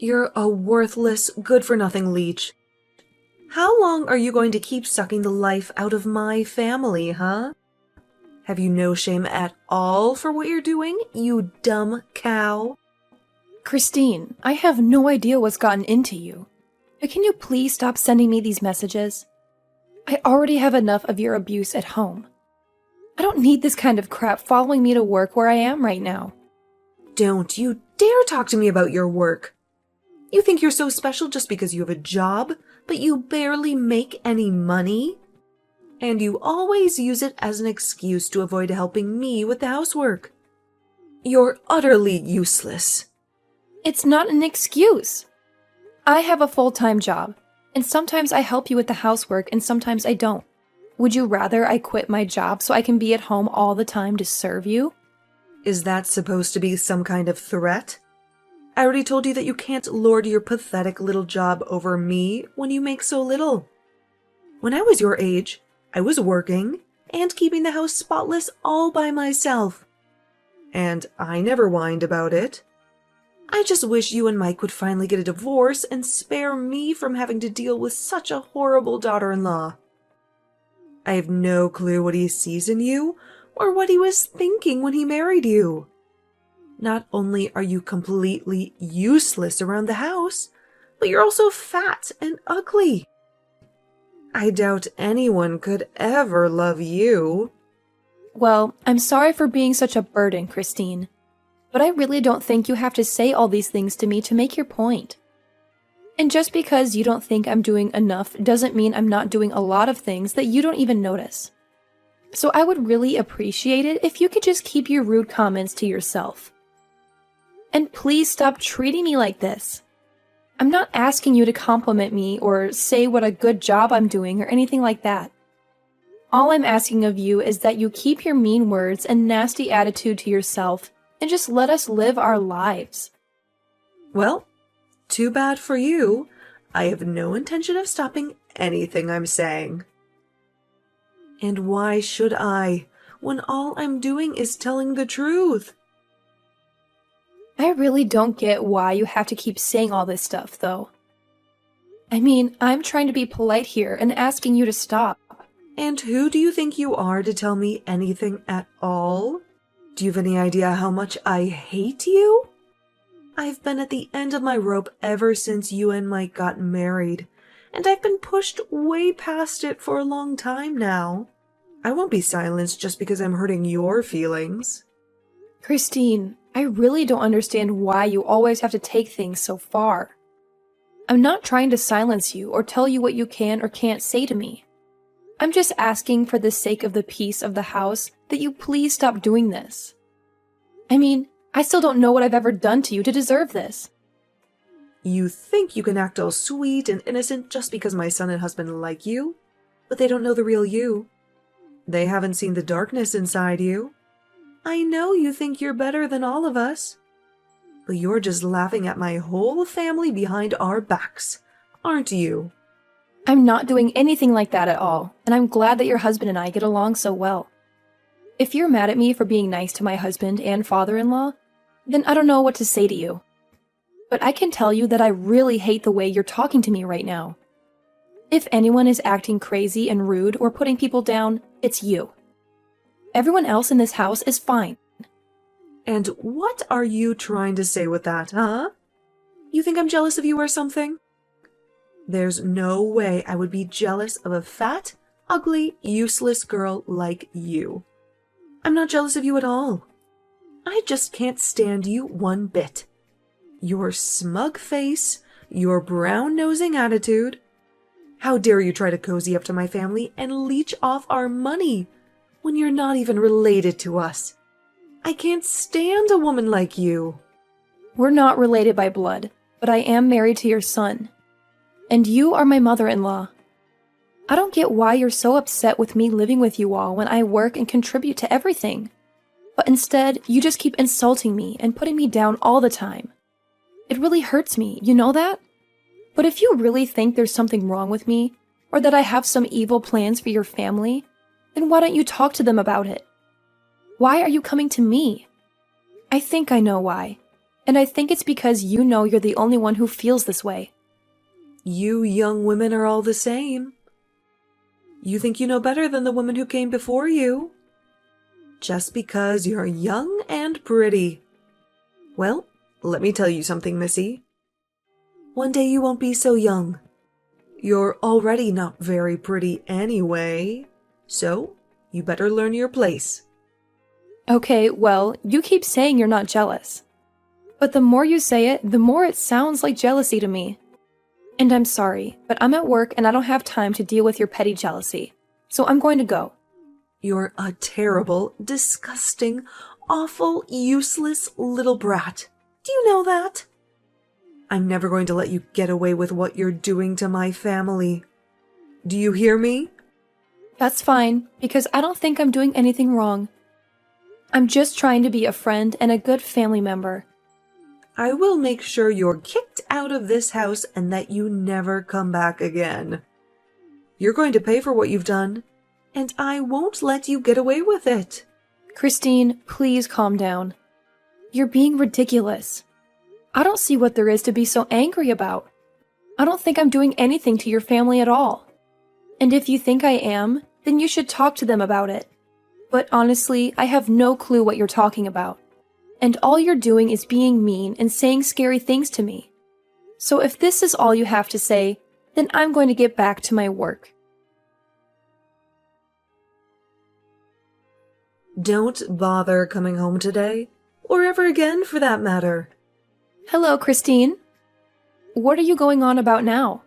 You're a worthless, good-for-nothing leech. How long are you going to keep sucking the life out of my family, huh? Have you no shame at all for what you're doing, you dumb cow? Christine, I have no idea what's gotten into you. But can you please stop sending me these messages? I already have enough of your abuse at home. I don't need this kind of crap following me to work where I am right now. Don't you dare talk to me about your work. You think you're so special just because you have a job, but you barely make any money? And you always use it as an excuse to avoid helping me with the housework. You're utterly useless. It's not an excuse. I have a full-time job, and sometimes I help you with the housework and sometimes I don't. Would you rather I quit my job so I can be at home all the time to serve you? Is that supposed to be some kind of threat? I already told you that you can't lord your pathetic little job over me when you make so little. When I was your age, I was working and keeping the house spotless all by myself. And I never whined about it. I just wish you and Mike would finally get a divorce and spare me from having to deal with such a horrible daughter-in-law. I have no clue what he sees in you or what he was thinking when he married you. Not only are you completely useless around the house, but you're also fat and ugly. I doubt anyone could ever love you. Well, I'm sorry for being such a burden, Christine. But I really don't think you have to say all these things to me to make your point. And just because you don't think I'm doing enough doesn't mean I'm not doing a lot of things that you don't even notice. So I would really appreciate it if you could just keep your rude comments to yourself. And please stop treating me like this. I'm not asking you to compliment me or say what a good job I'm doing or anything like that. All I'm asking of you is that you keep your mean words and nasty attitude to yourself and just let us live our lives. Well, too bad for you. I have no intention of stopping anything I'm saying. And why should I, when all I'm doing is telling the truth? I really don't get why you have to keep saying all this stuff, though. I mean, I'm trying to be polite here and asking you to stop. And who do you think you are to tell me anything at all? Do you have any idea how much I hate you? I've been at the end of my rope ever since you and Mike got married, and I've been pushed way past it for a long time now. I won't be silenced just because I'm hurting your feelings. Christine, I really don't understand why you always have to take things so far. I'm not trying to silence you or tell you what you can or can't say to me. I'm just asking for the sake of the peace of the house that you please stop doing this. I mean, I still don't know what I've ever done to you to deserve this. You think you can act all sweet and innocent just because my son and husband like you, but they don't know the real you. They haven't seen the darkness inside you. I know you think you're better than all of us, but you're just laughing at my whole family behind our backs, aren't you? I'm not doing anything like that at all, and I'm glad that your husband and I get along so well. If you're mad at me for being nice to my husband and father-in-law, then I don't know what to say to you. But I can tell you that I really hate the way you're talking to me right now. If anyone is acting crazy and rude or putting people down, it's you. Everyone else in this house is fine. And what are you trying to say with that, huh? You think I'm jealous of you or something? There's no way I would be jealous of a fat, ugly, useless girl like you. I'm not jealous of you at all. I just can't stand you one bit. Your smug face, your brown-nosing attitude. How dare you try to cozy up to my family and leech off our money when you're not even related to us? I can't stand a woman like you. We're not related by blood, but I am married to your son. And you are my mother-in-law. I don't get why you're so upset with me living with you all when I work and contribute to everything. But instead, you just keep insulting me and putting me down all the time. It really hurts me, you know that? But if you really think there's something wrong with me, or that I have some evil plans for your family, then why don't you talk to them about it? Why are you coming to me? I think I know why. And I think it's because you know you're the only one who feels this way. You young women are all the same. You think you know better than the women who came before you. Just because you're young and pretty. Well, let me tell you something, Missy. One day you won't be so young. You're already not very pretty anyway, so you better learn your place. Okay, well, you keep saying you're not jealous. But the more you say it, the more it sounds like jealousy to me. And I'm sorry, but I'm at work and I don't have time to deal with your petty jealousy. So I'm going to go. You're a terrible, disgusting, awful, useless little brat. Do you know that? I'm never going to let you get away with what you're doing to my family. Do you hear me? That's fine, because I don't think I'm doing anything wrong. I'm just trying to be a friend and a good family member. I will make sure you're kicked out of this house and that you never come back again. You're going to pay for what you've done, and I won't let you get away with it. Christine, please calm down. You're being ridiculous. I don't see what there is to be so angry about. I don't think I'm doing anything to your family at all. And if you think I am, then you should talk to them about it. But honestly, I have no clue what you're talking about. And all you're doing is being mean and saying scary things to me. So if this is all you have to say, then I'm going to get back to my work. Don't bother coming home today, or ever again for that matter. Hello, Christine. What are you going on about now?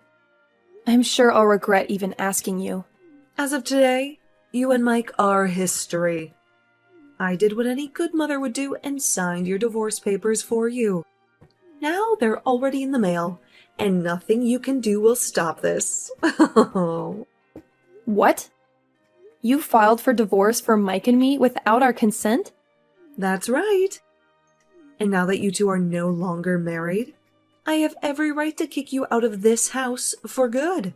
I'm sure I'll regret even asking you. As of today, you and Mike are history. I did what any good mother would do and signed your divorce papers for you. Now they're already in the mail, and nothing you can do will stop this. What? You filed for divorce for Mike and me without our consent? That's right. And now that you two are no longer married, I have every right to kick you out of this house for good.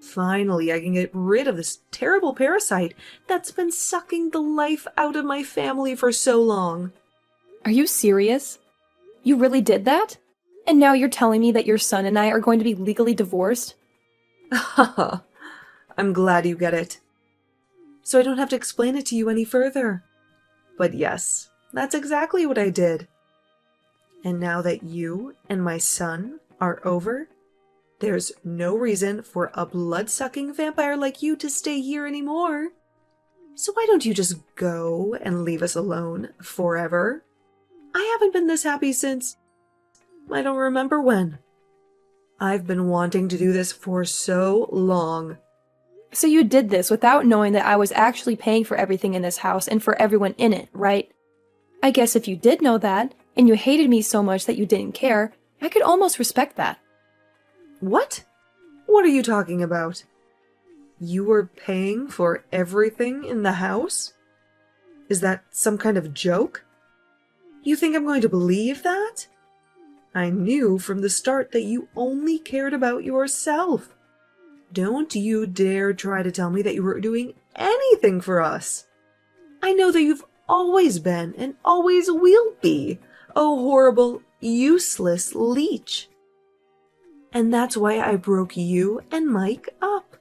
Finally, I can get rid of this terrible parasite that's been sucking the life out of my family for so long. Are you serious? You really did that? And now you're telling me that your son and I are going to be legally divorced? Haha, I'm glad you get it. So I don't have to explain it to you any further. But yes, that's exactly what I did. And now that you and my son are over, there's no reason for a blood-sucking vampire like you to stay here anymore. So why don't you just go and leave us alone forever? I haven't been this happy since... I don't remember when. I've been wanting to do this for so long. So you did this without knowing that I was actually paying for everything in this house and for everyone in it, right? I guess if you did know that, and you hated me so much that you didn't care, I could almost respect that. What? What are you talking about? You were paying for everything in the house? Is that some kind of joke? You think I'm going to believe that? I knew from the start that you only cared about yourself. Don't you dare try to tell me that you were doing anything for us. I know that you've always been and always will be a horrible, useless leech. And that's why I broke you and Mike up.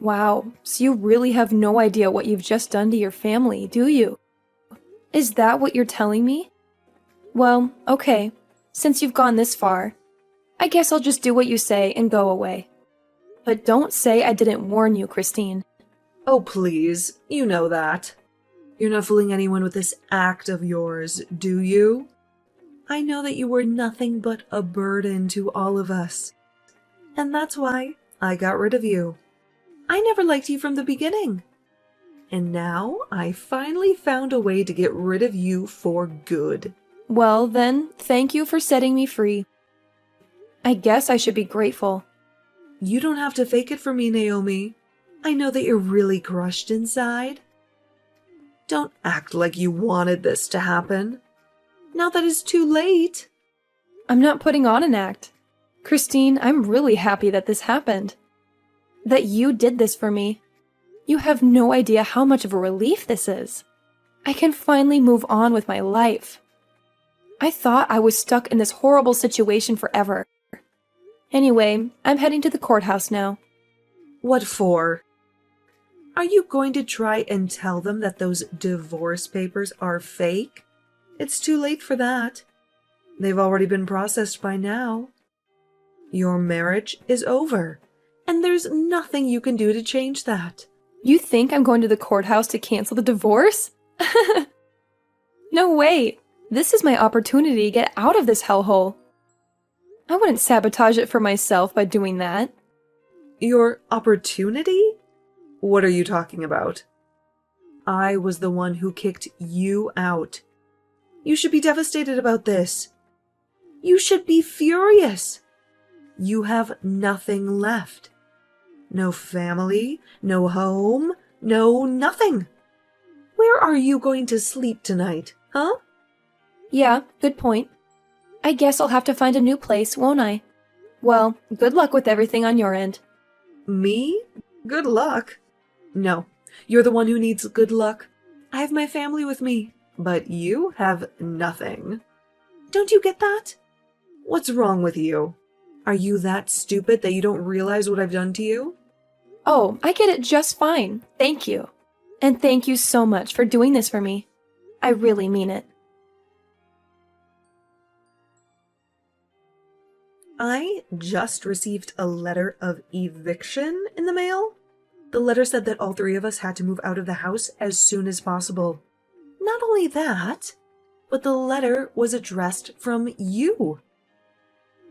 Wow, so you really have no idea what you've just done to your family, do you? Is that what you're telling me? Well, okay, since you've gone this far, I guess I'll just do what you say and go away. But don't say I didn't warn you, Christine. Oh, please, you know that. You're not fooling anyone with this act of yours, do you? I know that you were nothing but a burden to all of us. And that's why I got rid of you. I never liked you from the beginning. And now I finally found a way to get rid of you for good. Well, then, thank you for setting me free. I guess I should be grateful. You don't have to fake it for me, Naomi. I know that you're really crushed inside. Don't act like you wanted this to happen. Now that it's too late. I'm not putting on an act. Christine, I'm really happy that this happened. That you did this for me. You have no idea how much of a relief this is. I can finally move on with my life. I thought I was stuck in this horrible situation forever. Anyway, I'm heading to the courthouse now. What for? Are you going to try and tell them that those divorce papers are fake? It's too late for that. They've already been processed by now. Your marriage is over, and there's nothing you can do to change that. You think I'm going to the courthouse to cancel the divorce? No way! This is my opportunity to get out of this hellhole. I wouldn't sabotage it for myself by doing that. Your opportunity? What are you talking about? I was the one who kicked you out. You should be devastated about this. You should be furious. You have nothing left. No family, no home, no nothing. Where are you going to sleep tonight, huh? Yeah, good point. I guess I'll have to find a new place, won't I? Well, good luck with everything on your end. Me? Good luck. No, you're the one who needs good luck. I have my family with me, but you have nothing. Don't you get that? What's wrong with you? Are you that stupid that you don't realize what I've done to you? Oh, I get it just fine. Thank you. And thank you so much for doing this for me. I really mean it. I just received a letter of eviction in the mail. The letter said that all three of us had to move out of the house as soon as possible. Not only that, but the letter was addressed from you.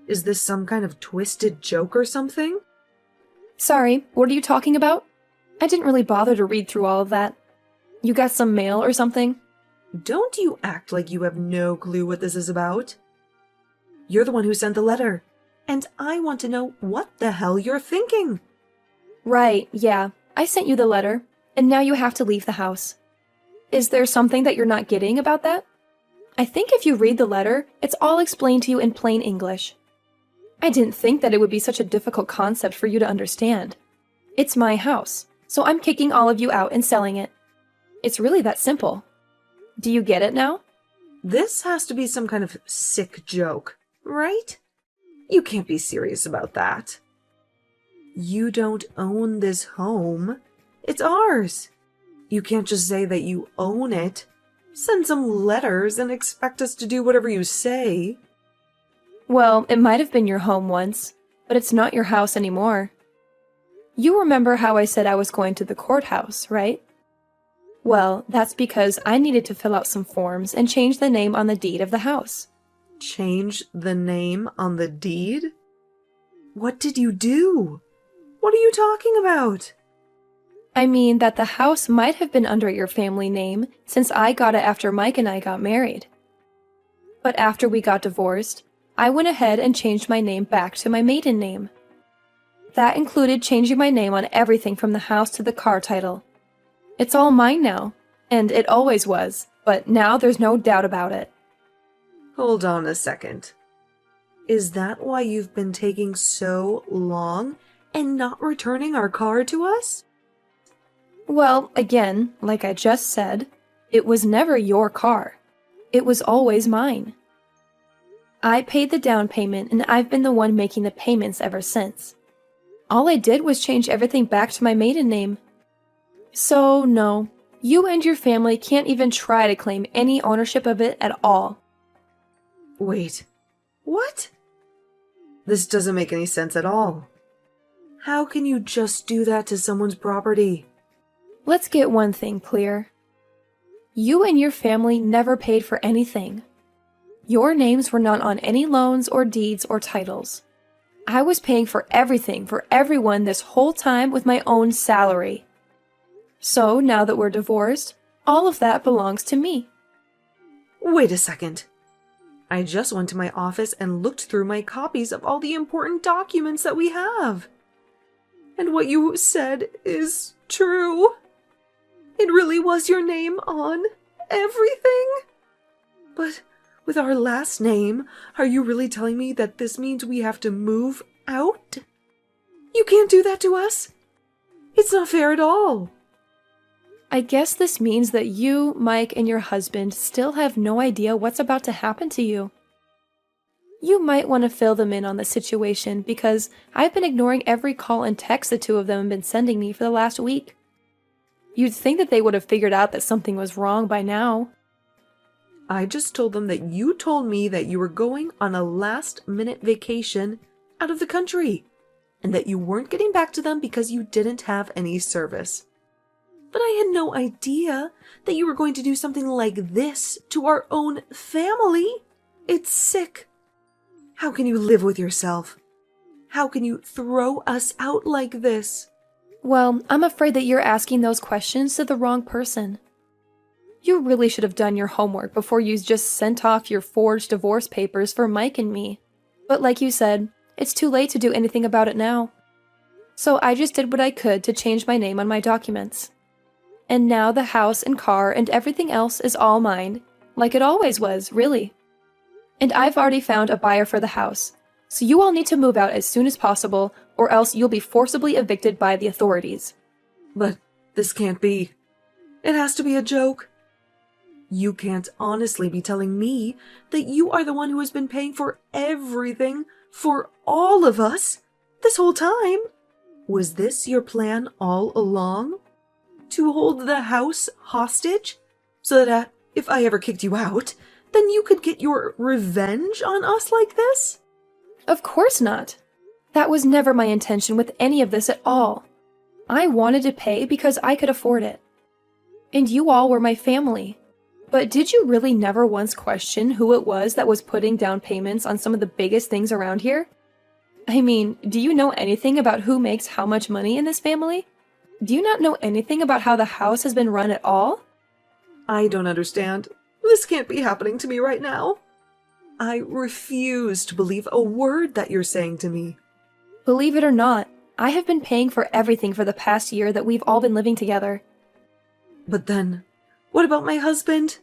Is this some kind of twisted joke or something? Sorry, what are you talking about? I didn't really bother to read through all of that. You got some mail or something? Don't you act like you have no clue what this is about. You're the one who sent the letter, and I want to know what the hell you're thinking. Right, yeah. I sent you the letter, and now you have to leave the house. Is there something that you're not getting about that? I think if you read the letter, it's all explained to you in plain English. I didn't think that it would be such a difficult concept for you to understand. It's my house, so I'm kicking all of you out and selling it. It's really that simple. Do you get it now? This has to be some kind of sick joke, right? You can't be serious about that. You don't own this home. It's ours. You can't just say that you own it. Send some letters and expect us to do whatever you say. Well, it might have been your home once, but it's not your house anymore. You remember how I said I was going to the courthouse, right? Well, that's because I needed to fill out some forms and change the name on the deed of the house. Change the name on the deed? What did you do? What are you talking about? I mean that the house might have been under your family name since I got it after Mike and I got married. But after we got divorced, I went ahead and changed my name back to my maiden name. That included changing my name on everything from the house to the car title. It's all mine now, and it always was, but now there's no doubt about it. Hold on a second. Is that why you've been taking so long and not returning our car to us? Well, again, like I just said, it was never your car. It was always mine. I paid the down payment, and I've been the one making the payments ever since. All I did was change everything back to my maiden name. So, no, you and your family can't even try to claim any ownership of it at all. Wait, what? This doesn't make any sense at all. How can you just do that to someone's property? Let's get one thing clear. You and your family never paid for anything. Your names were not on any loans or deeds or titles. I was paying for everything for everyone this whole time with my own salary. So now that we're divorced, all of that belongs to me. Wait a second. I just went to my office and looked through my copies of all the important documents that we have. And what you said is true. It really was your name on everything. But with our last name, are you really telling me that this means we have to move out? You can't do that to us. It's not fair at all. I guess this means that you, Mike, and your husband still have no idea what's about to happen to you. You might want to fill them in on the situation because I've been ignoring every call and text the two of them have been sending me for the last week. You'd think that they would have figured out that something was wrong by now. I just told them that you told me that you were going on a last-minute vacation out of the country, and that you weren't getting back to them because you didn't have any service. But I had no idea that you were going to do something like this to our own family. It's sick. How can you live with yourself? How can you throw us out like this? Well, I'm afraid that you're asking those questions to the wrong person. You really should have done your homework before you just sent off your forged divorce papers for Mike and me. But like you said, it's too late to do anything about it now. So I just did what I could to change my name on my documents. And now the house and car and everything else is all mine, like it always was, really. And I've already found a buyer for the house, so you all need to move out as soon as possible, or else you'll be forcibly evicted by the authorities. But this can't be. It has to be a joke. You can't honestly be telling me that you are the one who has been paying for everything for all of us this whole time. Was this your plan all along? To hold the house hostage so that if I ever kicked you out, then you could get your revenge on us like this? Of course not. That was never my intention with any of this at all. I wanted to pay because I could afford it. And you all were my family. But did you really never once question who it was that was putting down payments on some of the biggest things around here? I mean, do you know anything about who makes how much money in this family? Do you not know anything about how the house has been run at all? I don't understand. This can't be happening to me right now. I refuse to believe a word that you're saying to me. Believe it or not, I have been paying for everything for the past year that we've all been living together. But then, what about my husband?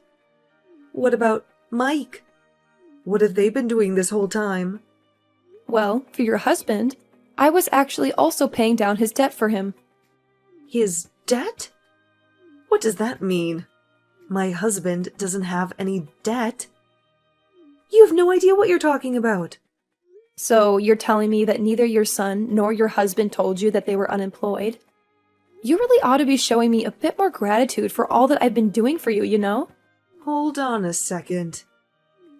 What about Mike? What have they been doing this whole time? Well, for your husband, I was actually also paying down his debt for him. His debt? What does that mean? My husband doesn't have any debt. You have no idea what you're talking about. So you're telling me that neither your son nor your husband told you that they were unemployed? You really ought to be showing me a bit more gratitude for all that I've been doing for you, you know? Hold on a second.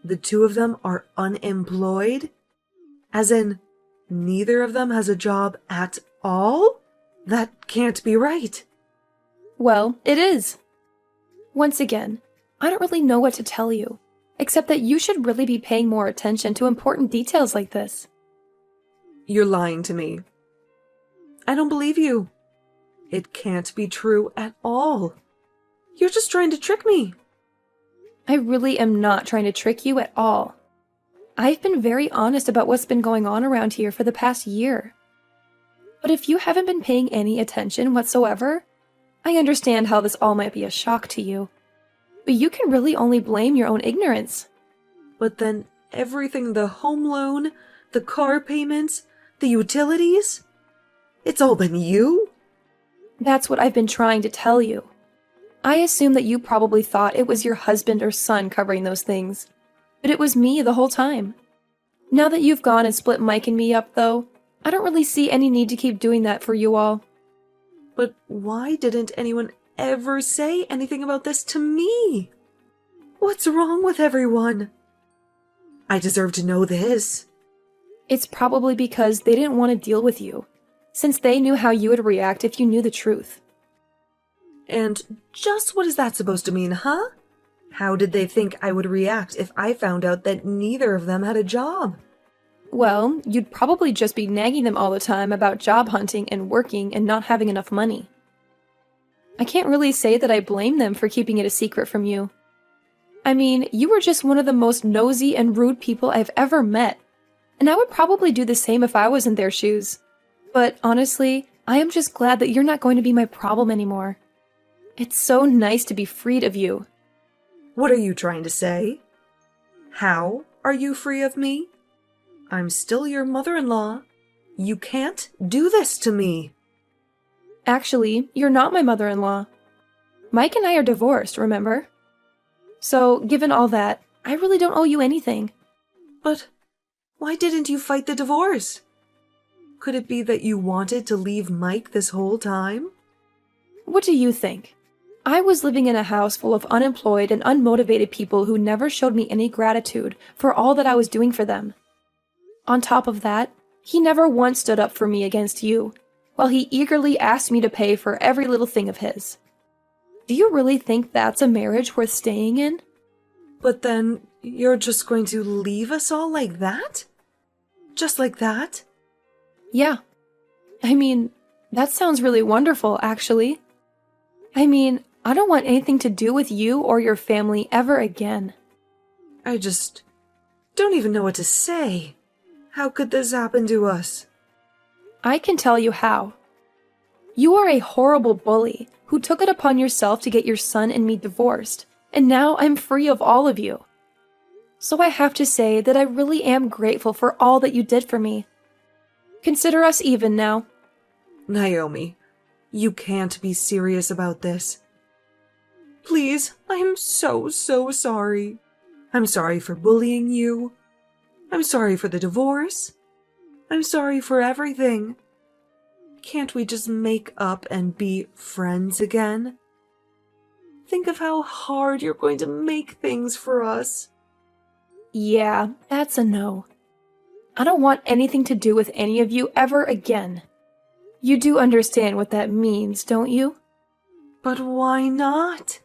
The two of them are unemployed? As in, neither of them has a job at all? That can't be right. Well, it is. Once again, I don't really know what to tell you, except that you should really be paying more attention to important details like this. You're lying to me. I don't believe you. It can't be true at all. You're just trying to trick me. I really am not trying to trick you at all. I've been very honest about what's been going on around here for the past year. But if you haven't been paying any attention whatsoever, I understand how this all might be a shock to you. But you can really only blame your own ignorance. But then everything, the home loan, the car payments, the utilities, it's all been you? That's what I've been trying to tell you. I assume that you probably thought it was your husband or son covering those things. But it was me the whole time. Now that you've gone and split Mike and me up, though, I don't really see any need to keep doing that for you all. But why didn't anyone ever say anything about this to me? What's wrong with everyone? I deserve to know this. It's probably because they didn't want to deal with you, since they knew how you would react if you knew the truth. And just what is that supposed to mean, huh? How did they think I would react if I found out that neither of them had a job? Well, you'd probably just be nagging them all the time about job hunting and working and not having enough money. I can't really say that I blame them for keeping it a secret from you. I mean, you were just one of the most nosy and rude people I've ever met, and I would probably do the same if I was in their shoes. But honestly, I am just glad that you're not going to be my problem anymore. It's so nice to be freed of you. What are you trying to say? How are you free of me? I'm still your mother-in-law. You can't do this to me. Actually, you're not my mother-in-law. Mike and I are divorced, remember? So, given all that, I really don't owe you anything. But why didn't you fight the divorce? Could it be that you wanted to leave Mike this whole time? What do you think? I was living in a house full of unemployed and unmotivated people who never showed me any gratitude for all that I was doing for them. On top of that, he never once stood up for me against you, while he eagerly asked me to pay for every little thing of his. Do you really think that's a marriage worth staying in? But then you're just going to leave us all like that? Just like that? Yeah. I mean, that sounds really wonderful, actually. I mean, I don't want anything to do with you or your family ever again. I just don't even know what to say. How could this happen to us? I can tell you how. You are a horrible bully who took it upon yourself to get your son and me divorced, and now I'm free of all of you. So I have to say that I really am grateful for all that you did for me. Consider us even now. Naomi, you can't be serious about this. Please, I am so sorry. I'm sorry for bullying you. I'm sorry for the divorce. I'm sorry for everything. Can't we just make up and be friends again? Think of how hard you're going to make things for us. Yeah, that's a no. I don't want anything to do with any of you ever again. You do understand what that means, don't you? But why not?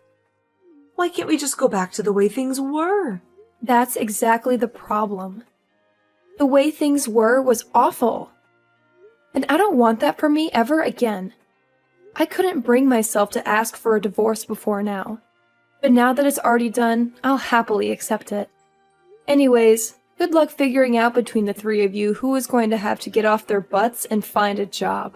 Why can't we just go back to the way things were? That's exactly the problem. The way things were was awful. And I don't want that for me ever again. I couldn't bring myself to ask for a divorce before now. But now that it's already done, I'll happily accept it. Anyways, good luck figuring out between the three of you who is going to have to get off their butts and find a job.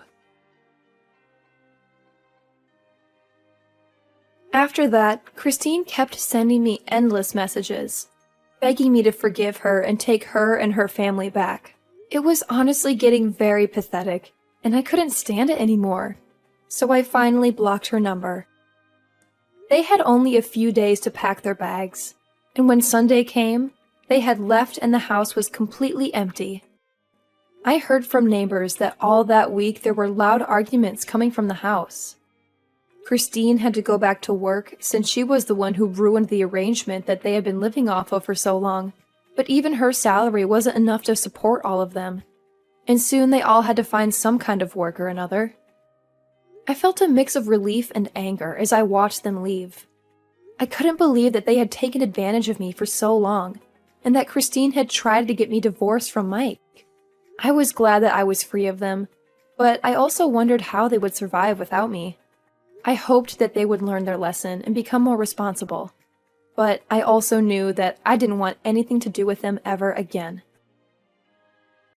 After that, Christine kept sending me endless messages, begging me to forgive her and take her and her family back. It was honestly getting very pathetic, and I couldn't stand it anymore, so I finally blocked her number. They had only a few days to pack their bags, and when Sunday came, they had left and the house was completely empty. I heard from neighbors that all that week there were loud arguments coming from the house. Christine had to go back to work since she was the one who ruined the arrangement that they had been living off of for so long, but even her salary wasn't enough to support all of them, and soon they all had to find some kind of work or another. I felt a mix of relief and anger as I watched them leave. I couldn't believe that they had taken advantage of me for so long, and that Christine had tried to get me divorced from Mike. I was glad that I was free of them, but I also wondered how they would survive without me. I hoped that they would learn their lesson and become more responsible, but I also knew that I didn't want anything to do with them ever again.